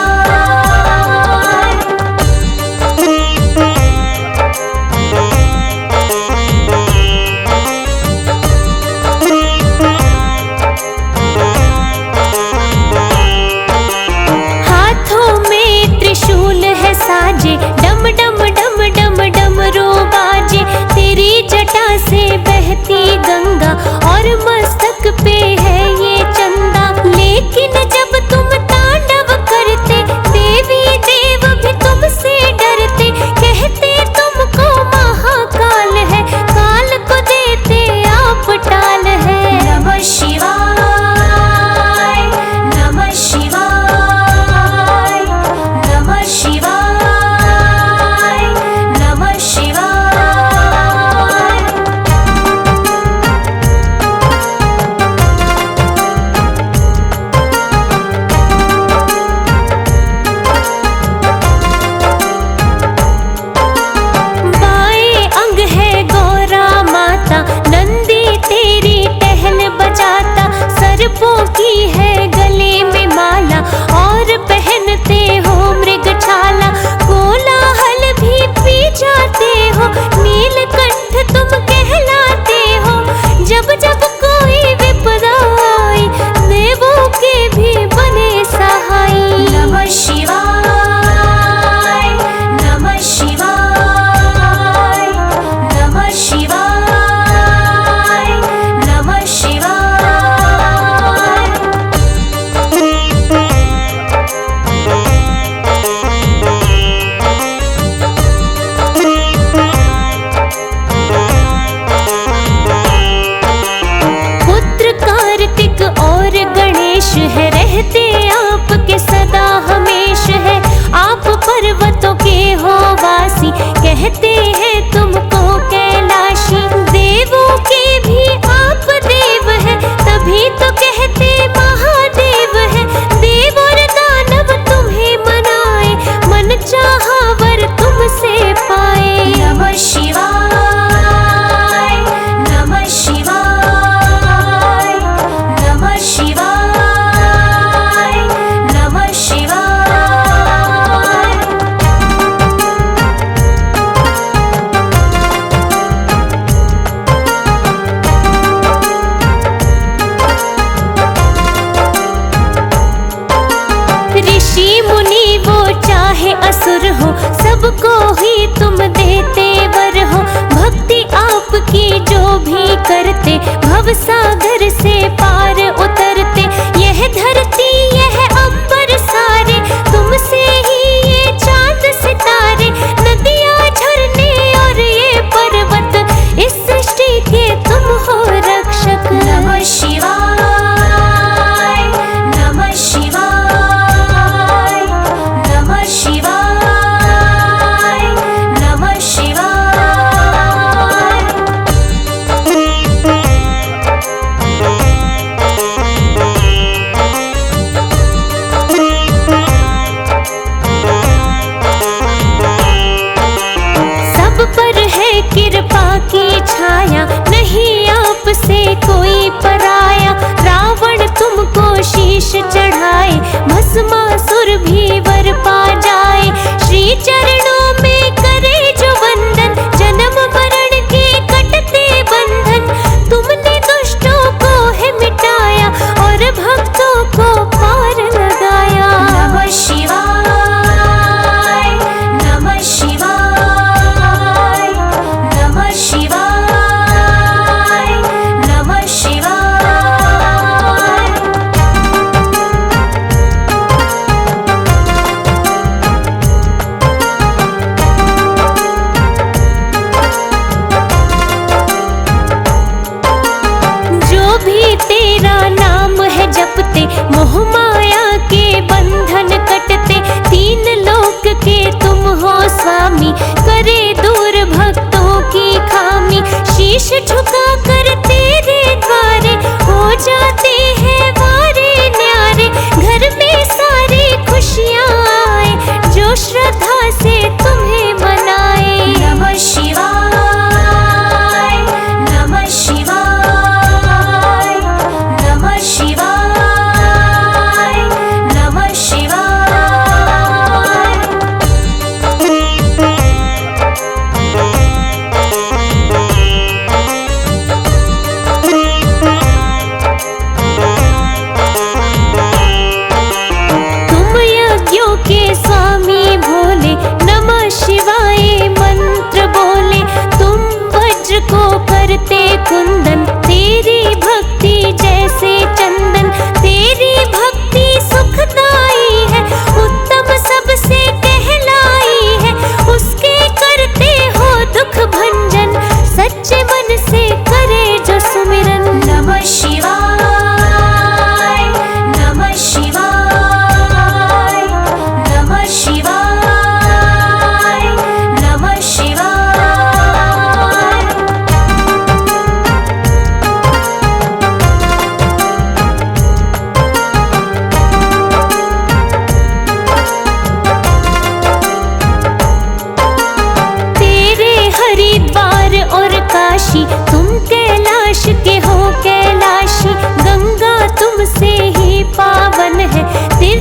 S2: हाथों में त्रिशूल है साजे, डम डम डम डम डमरू बाजे। तेरी जटा से बहती गंगा और मस्तक पे है ये चंदा। लेकिन जब तुम तांडव करते, देवी देव भी तुमसे डरते। कहते तुमको महाकाल है, काल को देते आप टाल है। नमः शिवाय, नमः शिवाय, नमः शिवाय, नमः शिवाय। बाएं अंग है गौरा माता, नंदी तेरी टहल बजाता। सर्पों की है गले में माला, और पहनते हो मृग छाला। कोलाहल भी पी जाते हो, नीलकंठ तुम कहलाते हो। जब जब कोई विपदा आई, देवों के भी बने सहाय। नमः शिवाय, नमः शिवाय, नमः शिवाय, नमः शिवाय। पुत्र कार्तिक और गणेश है, रहते आपके सदा हमेश है। आप पर्वतों के हो वासी, कहते हैं तुमको कैलाशी। देवों के भी आप देव है, तभी तो कहते महादेव है। देव और दानव तुम्हें मनाए, मन चाहा वर तुमसे पाए। नमः शिवाय, नमः शिवाय, नमः शिवाय, नमः शिवाय। ऋषि मुनि वो चाहे असुर हो, सबको ही तुम देते वर हो। भक्ति आपकी जो भी करते, भव सागर से पार उतरते। यह धरती यह अंबर सारे, तुमसे ही ये चांद सितारे। नदियाँ झरने और ये पर्वत, इस सृष्टि के तुम हो रक्षक। नमः शिवाय, नमः शिवाय, नमः शिवाय, नमः शिवाय।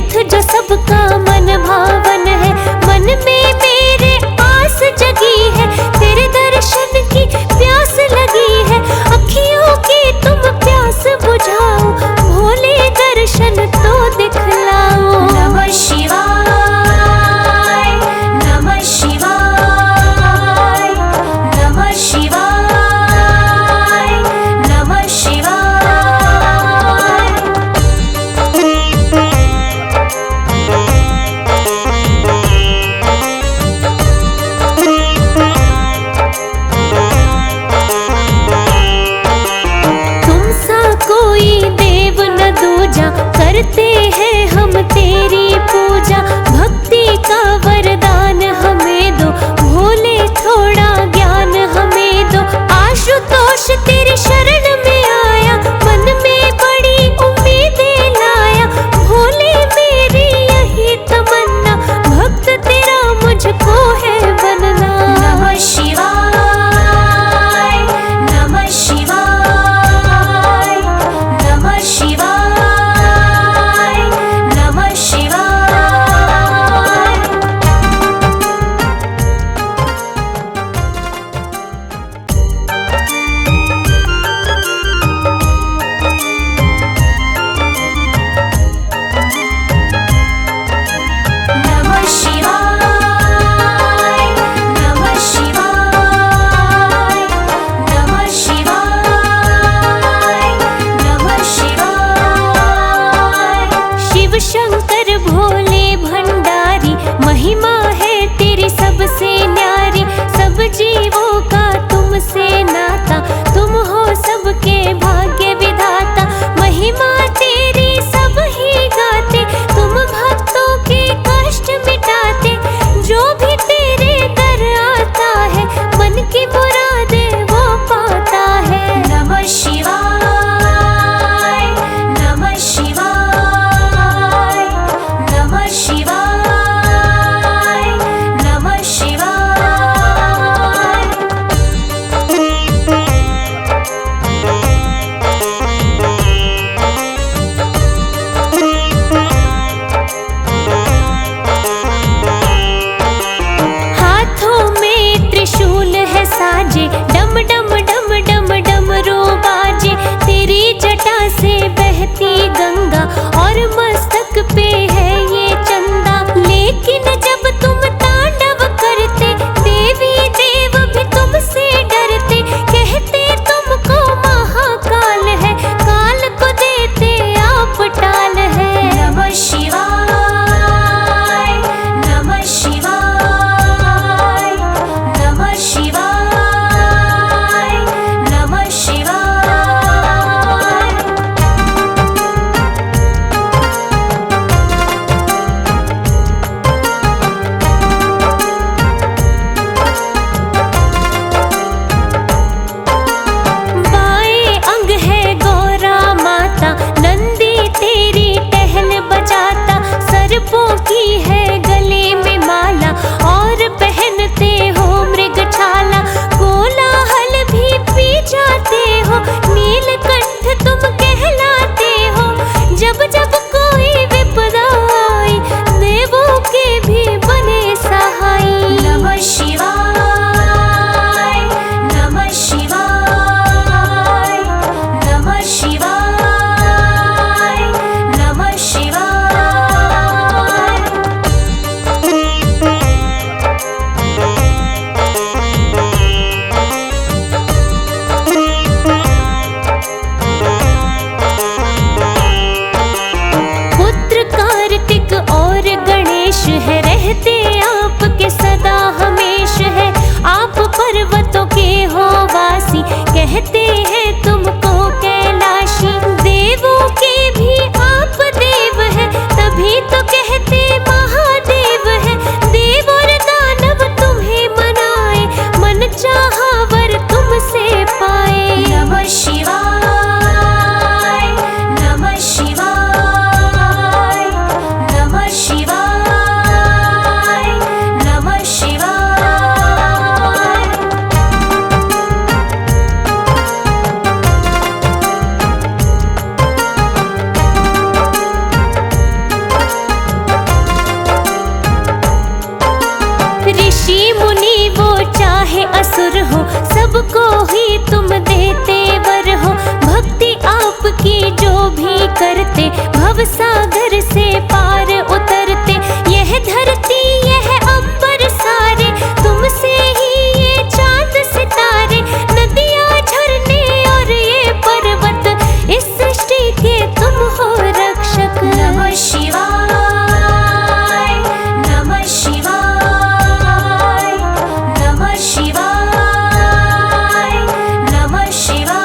S2: तीर्थ जो सबका मन भावन है, मन में मेरे आस जगी है, तेरे दर्शन की प्यास लगी है, अखियों की तुम प्यास बुझाओ, भोले दर्शन तो दिखलाओ। नमः शिवाय, नमः शिवाय, नमः शिवाय, नमः शिवाय। तुम सा कोई देव न दूजा, करते हैं हम तेरी पूजा, भक्ति का वरदान हमें दो, भोले थोड़ा ज्ञान हमें दो। आशुतोष तेरी शरण में आया, मन में बड़ी उम्मीदें लाया, भोले मेरी यही तमन्ना, भक्त तेरा मुझको है बनना। नमः शिवाय, नमः शिवाय, नमः शिवाय, नमः शिवाय। नमः शिवाय, नमः शिवाय, नमः शिवाय, नमः शिवाय। शिव शंकर भोले भंडारी, महिमा है तेरी सबसे न्यारी, सब जीवों का तुमसे नाता, तुम हो सबके भाग्य विधाता, महिमा तेरी सब ही गाते, तुम भक्तों के कष्ट मिटाते, जो भी तेरे दर आता है, मन की मुरादें वो पाता है। नमः शिवाय, नमः शिवाय,
S1: भव सागर से पार उतरते, यह धरती यह अंबर सारे तुमसे ही ये चांद सितारे, नदियाँ झरने और ये पर्वत, इस सृष्टि के तुम हो रक्षक।
S2: नमः शिवाय, नमः शिवाय, नमः शिवाय, नमः शिवाय।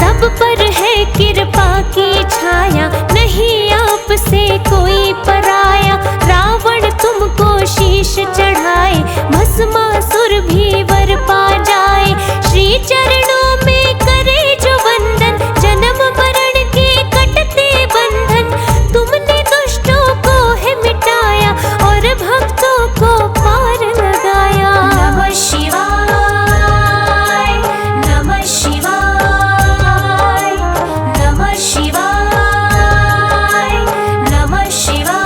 S1: सब पर है कृपा की छाया, नहीं आपसे कोई पराया, रावण तुमको शीश चढ़ाए, भस्मासुर भी वर पा जाए, श्री चरणों में करे जो वंदन, जन्म मरण के कटते बंधन, तुमने दुष्टों को है मिटाया और भक्तों को पार लगाया।
S2: नमः शिवाय, नमः शिवाय, नमः शिवाय, नमः शिवाय।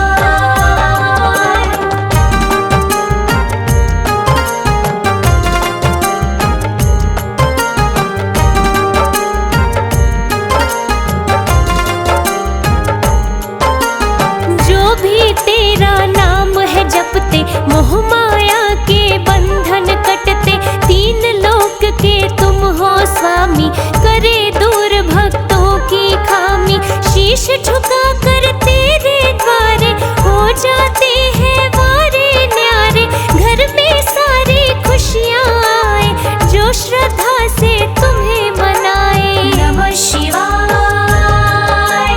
S1: जो भी तेरा नाम है जपते, मोह माया के बंधन कटते, तीन लोक के तुम हो स्वामी, करे दूर भक्तों की खामी, शीश झुका कर तेरे द्वारे हो जाते हैं वारे न्यारे, घर में सारी खुशियाँ आए, जो श्रद्धा से तुम्हें मनाए।
S2: नमः शिवाय,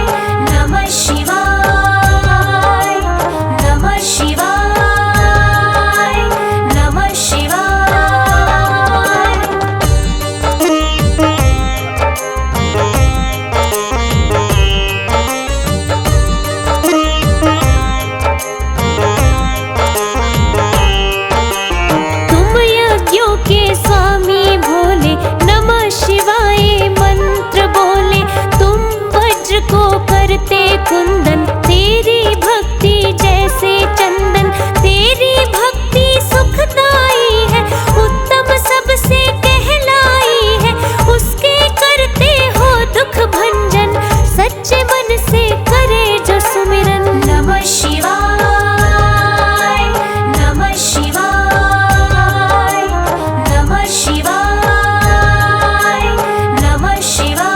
S2: नमः शिवाय, नमः शिवाय, नमः शिवाय।
S1: तुम यज्ञों के स्वामी भोले, नमः शिवाय मंत्र बोले, तुम वज्र को करते कुंदन, तेरी भक्ति जैसे चंदन, तेरी भक्ति सुखदाई है, उत्तम सबसे कहलाई है, उसके करते हो दुख भंजन, सच्चे मन से करे जो सुमिरन।
S2: नमः शिवाय, नमः शिवाय, नमः शिवाय, नमः शिवाय।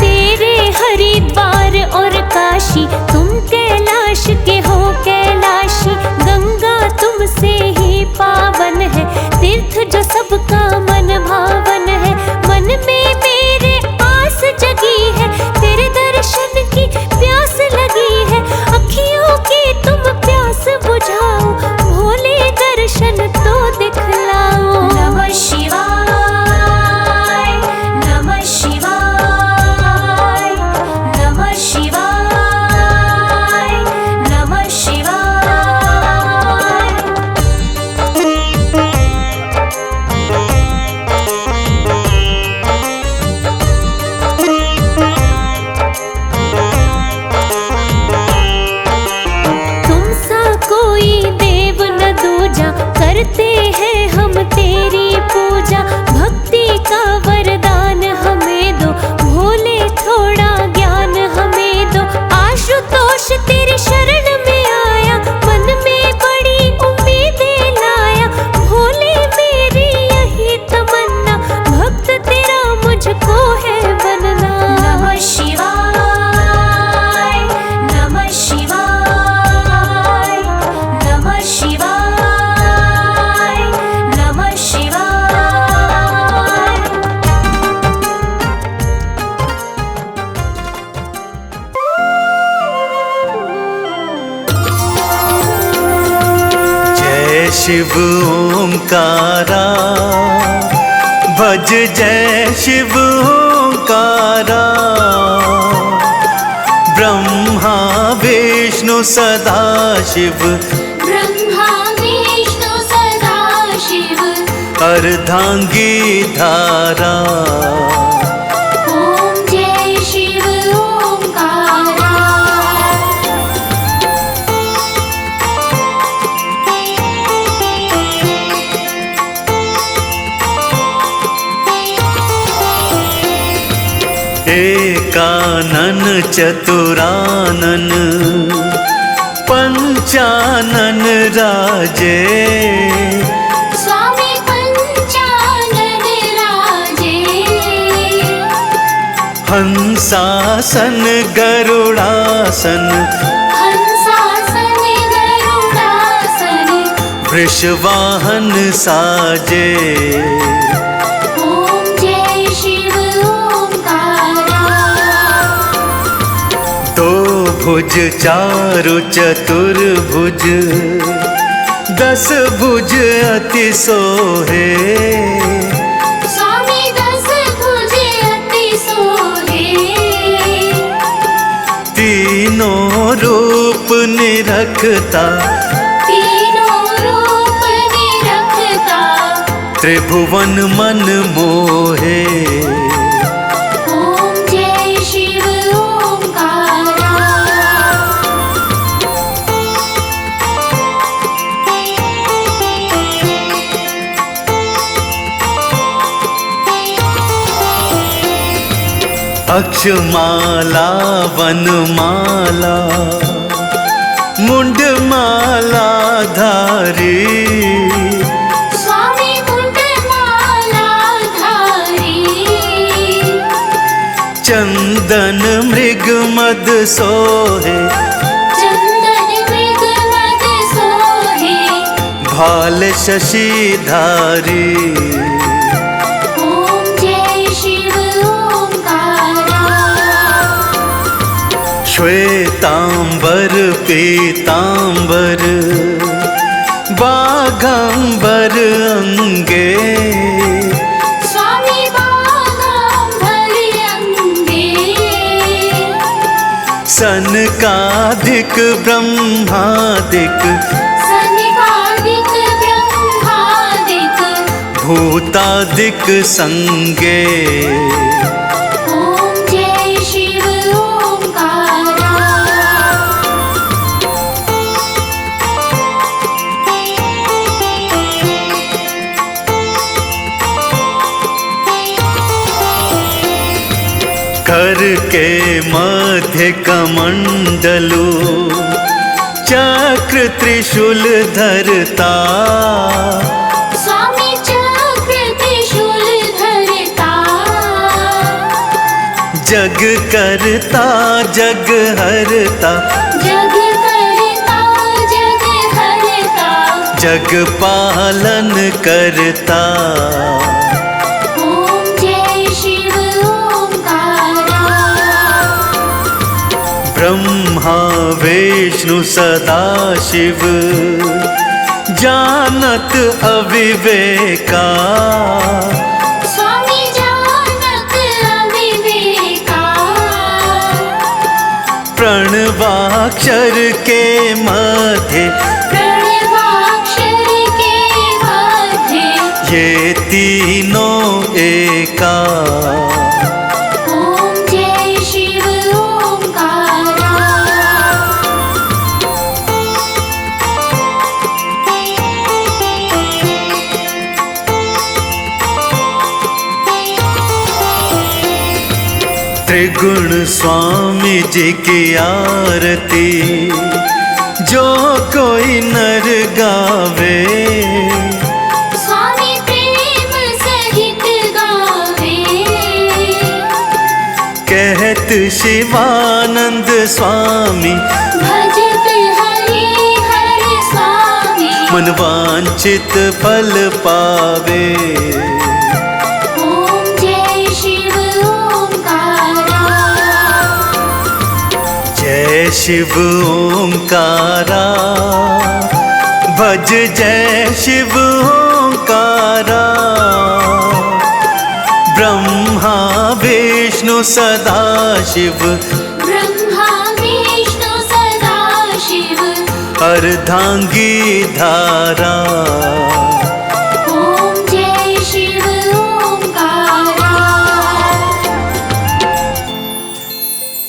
S1: तेरे हरिद्वार और काशी, तुम कैलाश के हो कैलाशी, गंगा तुमसे ही पावन है, तीर्थ जो सबका मन भावन है, मन में मेरे आस जगी है, तेरे दर्शन की प्यास लगी है, अखियों की तुम प्यास बुझाओ, भोले दर्शन तो दिखलाओ।
S2: नमः शिवाय, नमः शिवाय, नमः शिवाय, नमः शिवाय।
S1: तुम सा कोई देव न दूजा, करते हैं हम तेरी पूजा, भक्ति का वरदान हमें दो, भोले थोड़ा ज्ञान हमें दो, आशुतोष तेरी शरण में आया, मन में बड़ी उम्मीदें लाया, भोले मेरी यही तमन्ना, भक्त तेरा मुझको है बनना।
S2: नमः शिवाय, नमः शिवाय, नमः शिवाय, नमः शिवाय।
S5: जय शिव ओंकारा, भज जय शिव ओंकारा, ब्रह्मा विष्णु सदा शिव,
S2: ब्रह्मा विष्णु सदा शिव,
S5: अर्धांगी धारा।
S2: ओम जय शिव ओंकारा।
S5: एकानन चतुरानन पंचानन राजे,
S2: स्वामी पंचानन राजे,
S5: हंसासन गरुड़ासन,
S2: हंसासन गरुड़ासन,
S5: वृषवाहन साजे।
S2: ओम जय शिव ओंकारा।
S5: दो भुज चारु चतुर्भुज, 10 भुज अति सोहे,
S2: स्वामी 10 भुज अति सोहे,
S5: तीनों रूप निरखता,
S2: तीनों रूप निरखता,
S5: त्रिभुवन मन मोहे।
S2: ओम जय शिव ओंकारा।
S5: अक्षमाला वनमाला मुंडमाला धारी,
S2: स्वामी मुंडमाला धारी,
S5: चंदन मृग मद सोहे,
S2: चंदन मृग मद सोहे,
S5: भाल शशिधारी।
S2: ओम जय शिव ओंकारा।
S5: श्वेतांबर पीतांबर बाघंबर अंगे,
S2: स्वामी बागांबर अंगे,
S5: सनकादिक ब्रह्मादिक,
S2: सनकादिक ब्रह्मादिक,
S5: भूतादिक संगे।
S2: ओम जय शिव ओंकारा।
S5: कर के मध्य कमंडलु, चक्र त्रिशूल धरता,
S2: स्वामी चक्र त्रिशूल धरता,
S5: जग करता जग हरता,
S2: जग करता जग हरता,
S5: जग पालन करता।
S2: ओम जय शिव ओंकारा।
S5: ब्रह्मा विष्णु सदा शिव, जानत अविवेका,
S2: स्वामी जानत अविवेका,
S5: प्रणवाक्षर के मध्य,
S2: प्रणवाक्षर के मध्य,
S5: ये तीनों एका।
S2: ओम जय शिव ओंकारा।
S5: त्रिगुण स्वामी जी की आरती, जो कोई नर गावे,
S2: स्वामी प्रेम सहित गावे,
S5: कहत शिवानंद स्वामी,
S2: भजत हरि हर स्वामी,
S5: मन वांछित फल पावे।
S2: ओम जय शिव ओंकारा।
S5: जय शिव ओंकारा, भज जय शिव ओंकारा। ब्रह्मा विष्णु सदा शिव,
S2: ब्रह्मा
S5: अर्धांगी धारा।